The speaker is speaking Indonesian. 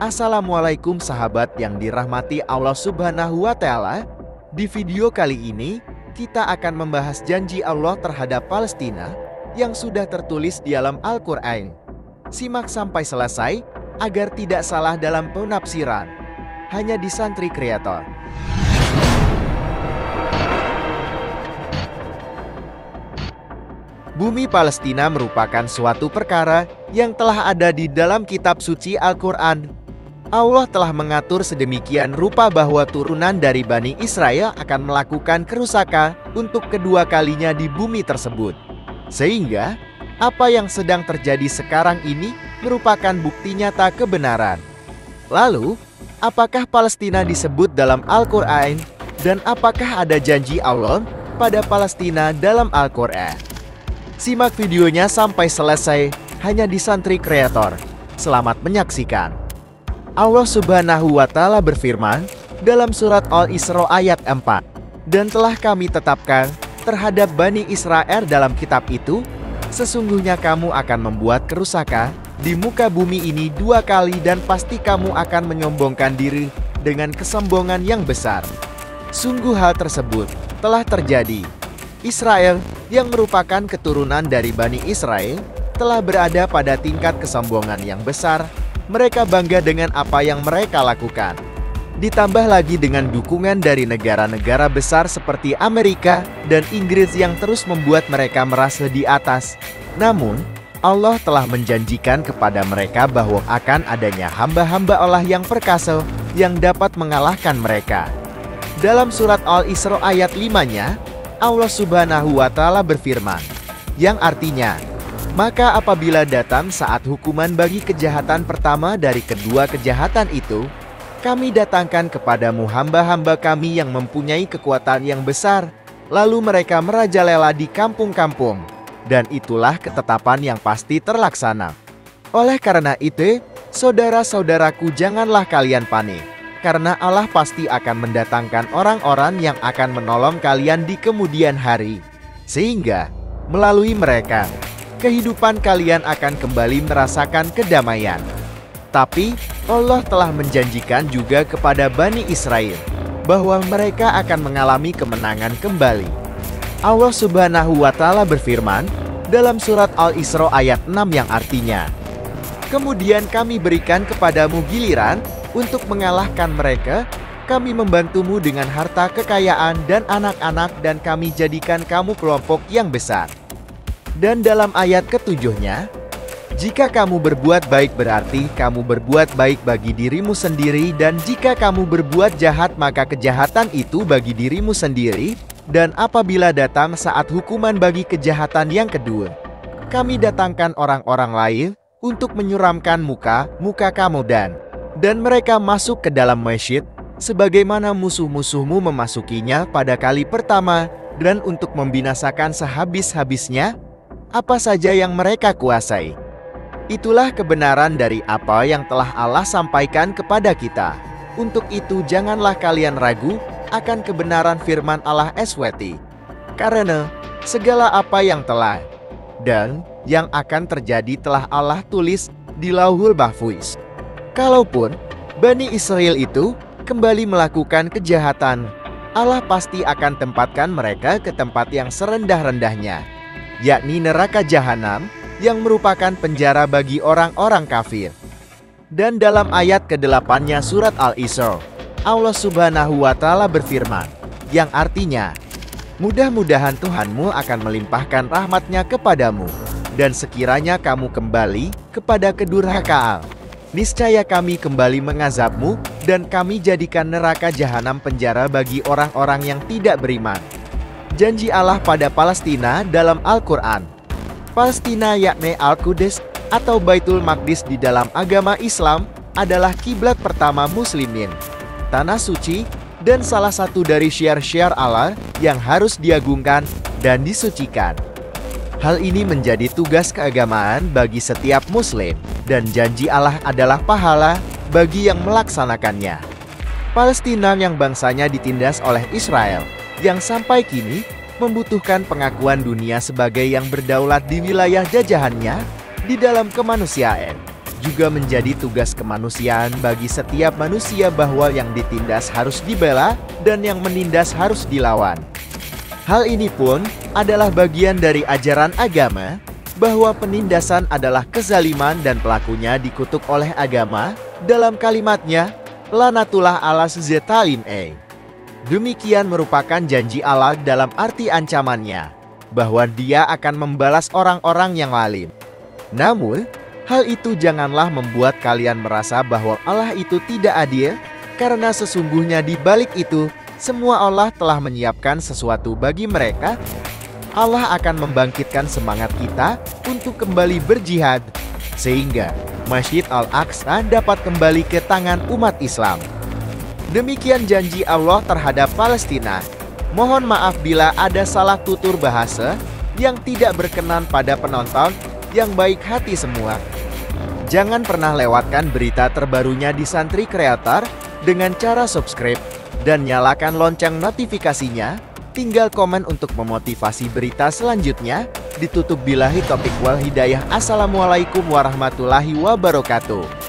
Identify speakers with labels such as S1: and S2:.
S1: Assalamualaikum sahabat yang dirahmati Allah Subhanahu wa Ta'ala. Di video kali ini, kita akan membahas janji Allah terhadap Palestina yang sudah tertulis di dalam Al-Quran. Simak sampai selesai agar tidak salah dalam penafsiran. Hanya di Santri Kreator. Bumi Palestina merupakan suatu perkara yang telah ada di dalam kitab suci Al-Quran. Allah telah mengatur sedemikian rupa bahwa turunan dari Bani Israel akan melakukan kerusakan untuk kedua kalinya di bumi tersebut. Sehingga, apa yang sedang terjadi sekarang ini merupakan bukti nyata kebenaran. Lalu, apakah Palestina disebut dalam Al-Quran? Dan apakah ada janji Allah pada Palestina dalam Al-Quran? Simak videonya sampai selesai hanya di Santri Kreator. Selamat menyaksikan. Allah Subhanahu wa Ta'ala berfirman dalam surat Al-Isra ayat 4, "Dan telah kami tetapkan terhadap Bani Israel dalam kitab itu, sesungguhnya kamu akan membuat kerusakan di muka bumi ini 2 kali dan pasti kamu akan menyombongkan diri dengan kesombongan yang besar." Sungguh hal tersebut telah terjadi. Israel yang merupakan keturunan dari Bani Israel telah berada pada tingkat kesombongan yang besar. Mereka bangga dengan apa yang mereka lakukan. Ditambah lagi dengan dukungan dari negara-negara besar seperti Amerika dan Inggris yang terus membuat mereka merasa di atas. Namun, Allah telah menjanjikan kepada mereka bahwa akan adanya hamba-hamba Allah yang perkasa yang dapat mengalahkan mereka. Dalam surat Al-Isra ayat 5-nya, Allah Subhanahu wa Ta'ala berfirman, yang artinya, "Maka apabila datang saat hukuman bagi kejahatan pertama dari kedua kejahatan itu, kami datangkan kepadamu hamba-hamba kami yang mempunyai kekuatan yang besar, lalu mereka merajalela di kampung-kampung, dan itulah ketetapan yang pasti terlaksana. Oleh karena itu, saudara-saudaraku, janganlah kalian panik. Karena Allah pasti akan mendatangkan orang-orang yang akan menolong kalian di kemudian hari. Sehingga, melalui mereka, kehidupan kalian akan kembali merasakan kedamaian." Tapi, Allah telah menjanjikan juga kepada Bani Israel bahwa mereka akan mengalami kemenangan kembali. Allah Subhanahu wa Ta'ala berfirman dalam surat Al-Isra ayat 6 yang artinya, "Kemudian kami berikan kepadamu giliran untuk mengalahkan mereka, kami membantumu dengan harta kekayaan dan anak-anak dan kami jadikan kamu kelompok yang besar." Dan dalam ayat ketujuhnya, "Jika kamu berbuat baik berarti kamu berbuat baik bagi dirimu sendiri dan jika kamu berbuat jahat maka kejahatan itu bagi dirimu sendiri dan apabila datang saat hukuman bagi kejahatan yang kedua, kami datangkan orang-orang lain untuk menyuramkan muka kamu dan mereka masuk ke dalam masjid sebagaimana musuh-musuhmu memasukinya pada kali pertama dan untuk membinasakan sehabis-habisnya apa saja yang mereka kuasai." Itulah kebenaran dari apa yang telah Allah sampaikan kepada kita. Untuk itu janganlah kalian ragu akan kebenaran firman Allah SWT. Karena segala apa yang telah dan yang akan terjadi telah Allah tulis di Lauhul Mahfuz. Kalaupun Bani Israel itu kembali melakukan kejahatan, Allah pasti akan tempatkan mereka ke tempat yang serendah-rendahnya, yakni neraka jahanam yang merupakan penjara bagi orang-orang kafir. Dan dalam ayat ke-8-nya surat Al-Isra, Allah Subhanahu wa Ta'ala berfirman, yang artinya, "Mudah-mudahan Tuhanmu akan melimpahkan rahmatnya kepadamu, dan sekiranya kamu kembali kepada kedurhakaan, niscaya kami kembali mengazabmu dan kami jadikan neraka jahanam penjara bagi orang-orang yang tidak beriman." Janji Allah pada Palestina dalam Al-Quran. Palestina yakni Al-Quds atau Baitul Maqdis di dalam agama Islam adalah kiblat pertama muslimin, tanah suci, dan salah satu dari syiar-syiar Allah yang harus diagungkan dan disucikan. Hal ini menjadi tugas keagamaan bagi setiap muslim, dan janji Allah adalah pahala bagi yang melaksanakannya. Palestina yang bangsanya ditindas oleh Israel, yang sampai kini membutuhkan pengakuan dunia sebagai yang berdaulat di wilayah jajahannya di dalam kemanusiaan. juga menjadi tugas kemanusiaan bagi setiap manusia bahwa yang ditindas harus dibela dan yang menindas harus dilawan. Hal ini pun adalah bagian dari ajaran agama bahwa penindasan adalah kezaliman dan pelakunya dikutuk oleh agama dalam kalimatnya, Lanatullah ala zzalimin. Demikian merupakan janji Allah dalam arti ancamannya, bahwa Dia akan membalas orang-orang yang zalim. Namun, hal itu janganlah membuat kalian merasa bahwa Allah itu tidak adil, karena sesungguhnya di balik itu, semua Allah telah menyiapkan sesuatu bagi mereka. Allah akan membangkitkan semangat kita untuk kembali berjihad, sehingga Masjid Al-Aqsa dapat kembali ke tangan umat Islam. Demikian janji Allah terhadap Palestina. Mohon maaf bila ada salah tutur bahasa yang tidak berkenan pada penonton yang baik hati semua. Jangan pernah lewatkan berita terbarunya di Santri Kreator dengan cara subscribe dan nyalakan lonceng notifikasinya. Tinggal komen untuk memotivasi berita selanjutnya. Ditutup billahi taufiq wal hidayah. Assalamualaikum warahmatullahi wabarakatuh.